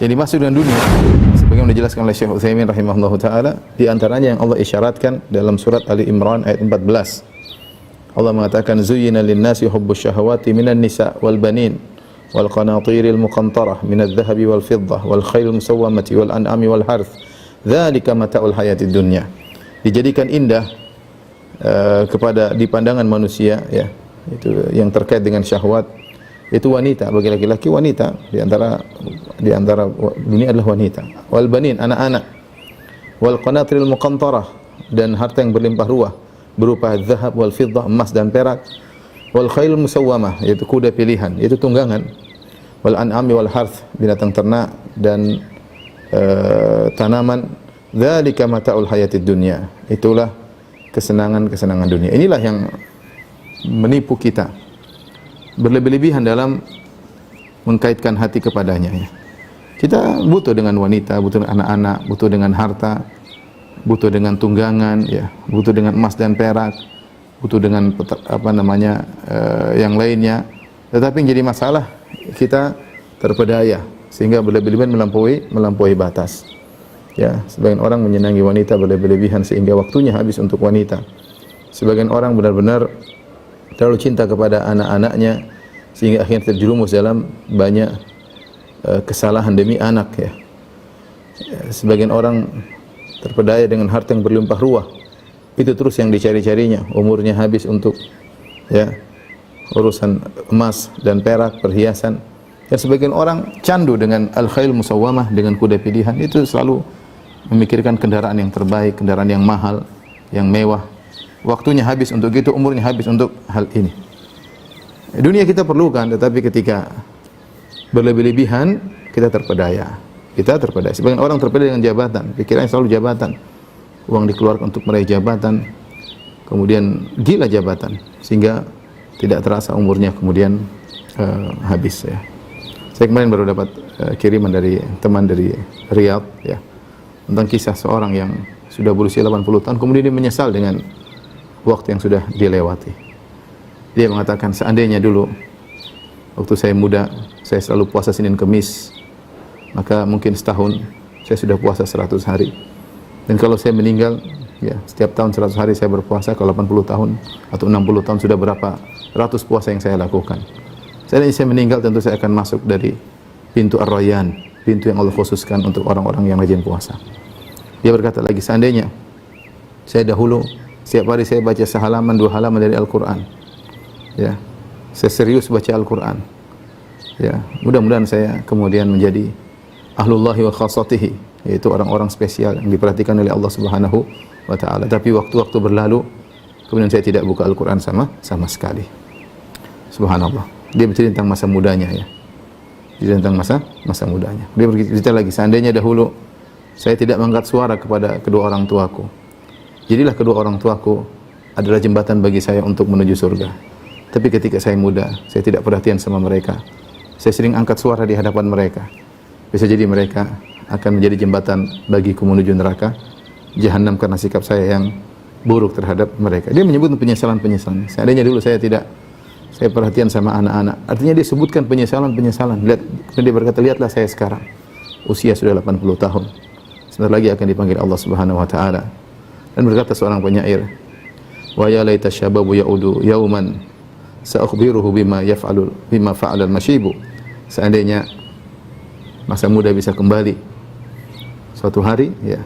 Yang dimaksud dengan dunia, sebagaimana dijelaskan oleh Syekh Utsaimin rahimahullahu taala, di antaranya yang Allah isyaratkan dalam surat Ali Imran ayat 14. Allah mengatakan zuyyina lin-nasi hubbus syahawati minan nisa wal banin wal qanatiril muqantarah minadh dhahabi wal fiddah wal khailil musawwamati wal an'ami wal harth dzalika mata'ul hayatid dunya. Dijadikan indah kepada di pandangan manusia, ya, itu yang terkait dengan syahwat, itu wanita, bagi laki-laki wanita, di antara dunia adalah wanita, wal banin anak-anak, wal qanatiril muqantarah, dan harta yang berlimpah ruah berupa zahab wal fiddah, emas dan perak, wal khail musawwamah, yaitu kuda pilihan, yaitu tunggangan, wal an'ami wal harth, binatang ternak dan tanaman, dzalika mata'ul hayatid dunya, itulah kesenangan-kesenangan dunia. Inilah yang menipu kita, berlebih-lebihan dalam mengkaitkan hati kepadanya, ya. Kita butuh dengan wanita, butuh dengan anak-anak, butuh dengan harta, butuh dengan tunggangan, ya, butuh dengan emas dan perak, butuh dengan yang lainnya. Tetapi yang jadi masalah, kita terpedaya sehingga berlebih-lebihan melampaui batas. Ya, sebagian orang menyenangi wanita berlebih-lebihan sehingga waktunya habis untuk wanita. Sebagian orang benar-benar terlalu cinta kepada anak-anaknya sehingga akhirnya terjerumus dalam banyak kesalahan demi anak, ya. Sebagian orang terpedaya dengan harta yang berlimpah ruah, itu terus yang dicari-carinya, umurnya habis untuk, ya, urusan emas dan perak, perhiasan. Dan sebagian orang candu dengan al-khail musawwamah, dengan kuda pilihan, itu selalu memikirkan kendaraan yang terbaik, kendaraan yang mahal, yang mewah. Waktunya habis untuk itu, umurnya habis untuk hal ini. Dunia kita perlukan, tetapi ketika berlebih-lebihan kita terpedaya. Sebagian orang terpedaya dengan jabatan, pikirannya selalu jabatan. Uang dikeluarkan untuk meraih jabatan, kemudian gila jabatan, sehingga tidak terasa umurnya kemudian habis, ya. Saya kemarin baru dapat kiriman dari teman dari Riyadh, ya, tentang kisah seorang yang sudah berusia 80 tahun, kemudian dia menyesal dengan waktu yang sudah dilewati. Dia mengatakan, seandainya dulu waktu saya muda, saya selalu puasa Senin Kemis, maka mungkin setahun saya sudah puasa 100 hari. Dan kalau saya meninggal, ya, setiap tahun 100 hari saya berpuasa. Kalau 80 tahun atau 60 tahun sudah berapa ratus puasa yang saya lakukan. Seandainya saya meninggal, tentu saya akan masuk dari pintu Ar-Rayyan, pintu yang Allah khususkan untuk orang-orang yang rajin puasa. Dia berkata lagi, seandainya saya dahulu setiap hari saya baca sehalaman, 2 halaman dari Al-Quran, ya, saya serius baca Al-Quran, ya, mudah-mudahan saya kemudian menjadi ahlullahi wa khassatihi, yaitu orang-orang spesial yang diperhatikan oleh Allah Subhanahu wa taala. Tapi waktu-waktu berlalu, kemudian saya tidak buka Al-Quran sama sekali. Subhanallah. Dia bercerita tentang masa mudanya, ya. Dia tentang masa mudanya. Dia bercerita lagi, seandainya dahulu saya tidak mengangkat suara kepada kedua orang tuaku, jadilah kedua orang tuaku adalah jembatan bagi saya untuk menuju surga. Tapi ketika saya muda, saya tidak perhatian sama mereka. Saya sering angkat suara di hadapan mereka. Bisa jadi mereka akan menjadi jembatan bagiku menuju neraka Jahannam karena sikap saya yang buruk terhadap mereka. Dia menyebut penyesalan-penyesalan. Seandainya dulu saya perhatian sama anak-anak. Artinya dia sebutkan penyesalan-penyesalan. Lihat, dia berkata, lihatlah saya sekarang. Usia sudah 80 tahun. Sebentar lagi akan dipanggil Allah Subhanahu wa taala. Dan berkata seorang penyair, wa ya laita syababu yaudu yauman sa'ukhbiruhu bima fa'ala al-mashibu. Seandainya masa muda bisa kembali suatu hari, ya,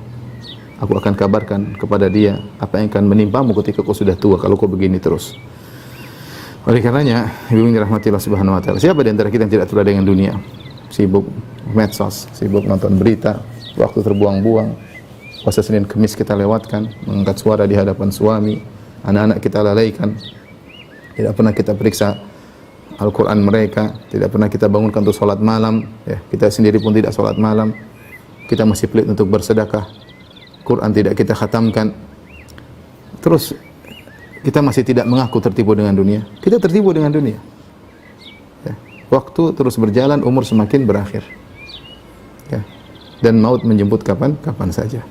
aku akan kabarkan kepada dia apa yang akan menimpamu ketika kau sudah tua kalau kau begini terus. Oleh karenanya, ibu yang dirahmati Allah Subhanahu wa taala, siapa di antara kita yang tidak terlalu dengan dunia? Sibuk medsos, sibuk nonton berita, waktu terbuang-buang. Puasa Senin Kemis kita lewatkan, mengangkat suara di hadapan suami, anak-anak kita lalaikan. Tidak pernah kita periksa Al-Quran mereka, tidak pernah kita bangunkan untuk sholat malam, ya. Kita sendiri pun tidak sholat malam. Kita masih pelit untuk bersedekah. Quran tidak kita khatamkan. Terus kita masih tidak mengaku tertipu dengan dunia. Kita tertipu dengan dunia, ya. Waktu terus berjalan, umur semakin berakhir, ya. Dan maut menjemput kapan saja.